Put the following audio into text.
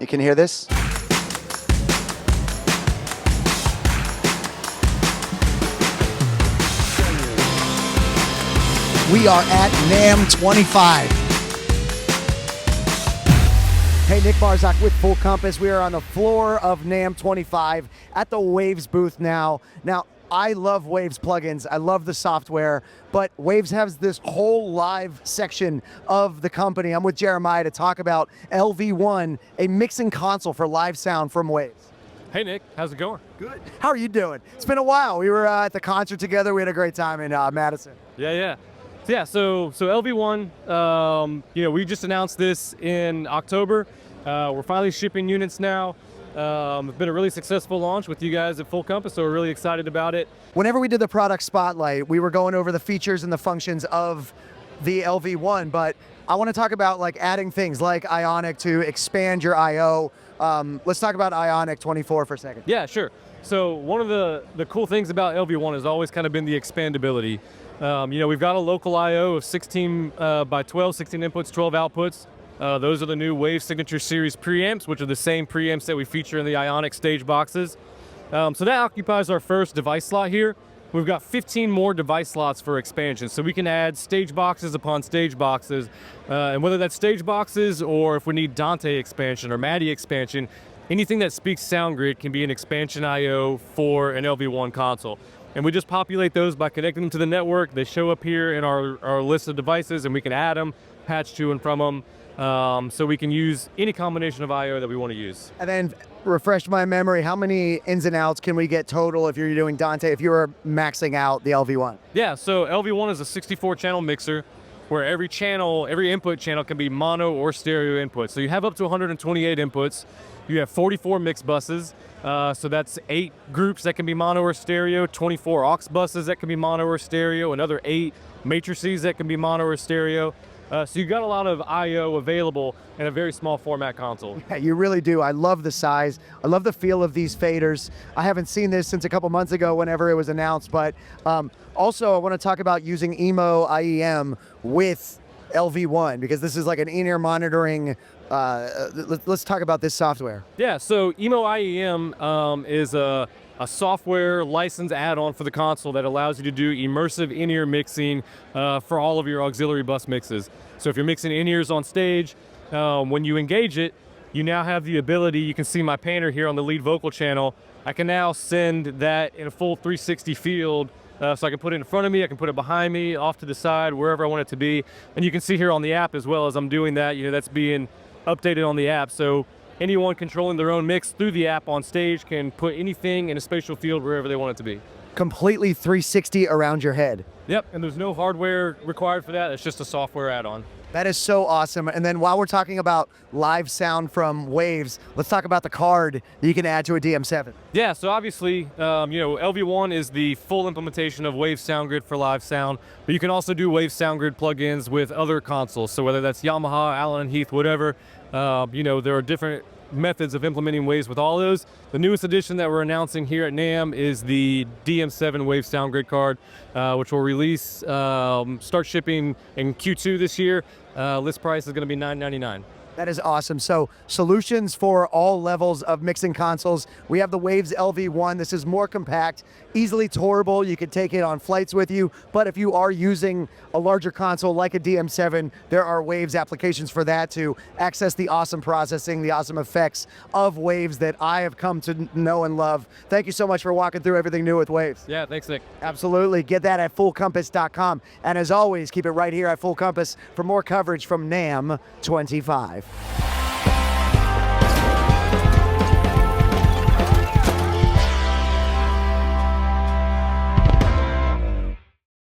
You can hear this? We are at NAMM 25. Hey, Nick Marzock with Full Compass. We are on the floor of NAMM 25 at the Waves booth now. Now, I love Waves plugins. I love the software, but Waves has this whole live section of the company. I'm with Jeremiah to talk about LV1, a mixing console for live sound from Waves. Hey Nick, how's it going? Good. How are you doing? It's been a while. We were at the concert together. We had a great time in Madison. Yeah. So LV1, we just announced this in October. We're finally shipping units now. It's been a really successful launch with you guys at Full Compass, so we're really excited about it. Whenever we did the product spotlight, we were going over the features and the functions of the LV1, but I want to talk about like adding things like IONIC to expand your I/O. Let's talk about IONIC 24 for a second. Yeah, sure. So one of the cool things about LV1 has always kind of been the expandability. We've got a local I/O of 16 by 12, 16 inputs, 12 outputs. Those are the new Wave Signature Series preamps, which are the same preamps that we feature in the IONIC Stageboxes. So that occupies our first device slot here. We've got 15 more device slots for expansion, so we can add Stageboxes upon Stageboxes, and whether that's Stageboxes or if we need Dante expansion or Maddie expansion, anything that speaks SoundGrid can be an expansion I/O for an LV1 console. And we just populate those by connecting them to the network. They show up here in our list of devices, and we can add them, patch to and from them. So we can use any combination of I/O that we want to use. And then refresh my memory, how many ins and outs can we get total if you're doing Dante, if you were maxing out the LV1? Yeah, so LV1 is a 64-channel mixer where every input channel can be mono or stereo input. So you have up to 128 inputs. You have 44 mix buses, so that's 8 groups that can be mono or stereo, 24 aux buses that can be mono or stereo, another 8 matrices that can be mono or stereo. So you've got a lot of I/O available in a very small format console. Yeah, you really do. I love the size. I love the feel of these faders. I haven't seen this since a couple months ago whenever it was announced, but also I want to talk about using Emo IEM with LV1 because this is like an in-ear monitoring. Let's talk about this software. Yeah, so Emo IEM is a software license add-on for the console that allows you to do immersive in-ear mixing for all of your auxiliary bus mixes. So if you're mixing in-ears on stage, when you engage it, you now have the ability, you can see my painter here on the lead vocal channel, I can now send that in a full 360 field. So I can put it in front of me, I can put it behind me, off to the side, wherever I want it to be. And you can see here on the app as well as I'm doing that, that's being updated on the app. So anyone controlling their own mix through the app on stage can put anything in a spatial field wherever they want it to be. Completely 360 around your head. Yep, and there's no hardware required for that. It's just a software add-on. That is so awesome. And then while we're talking about live sound from Waves, let's talk about the card that you can add to a DM7. Yeah, so obviously, LV1 is the full implementation of Wave SoundGrid for live sound, but you can also do Wave SoundGrid plugins with other consoles. So whether that's Yamaha, Allen & Heath, whatever, there are different methods of implementing Waves with all those. The newest addition that we're announcing here at NAMM is the DM7 Wave SoundGrid card, which will release, start shipping in Q2 this year. List price is going to be $999. That is awesome. So solutions for all levels of mixing consoles. We have the Waves LV1. This is more compact, easily tourable. You can take it on flights with you. But if you are using a larger console like a DM7, there are Waves applications for that to access the awesome processing, the awesome effects of Waves that I have come to know and love. Thank you so much for walking through everything new with Waves. Yeah, thanks, Nick. Absolutely. Get that at fullcompass.com. And as always, keep it right here at Full Compass for more coverage from NAMM 25.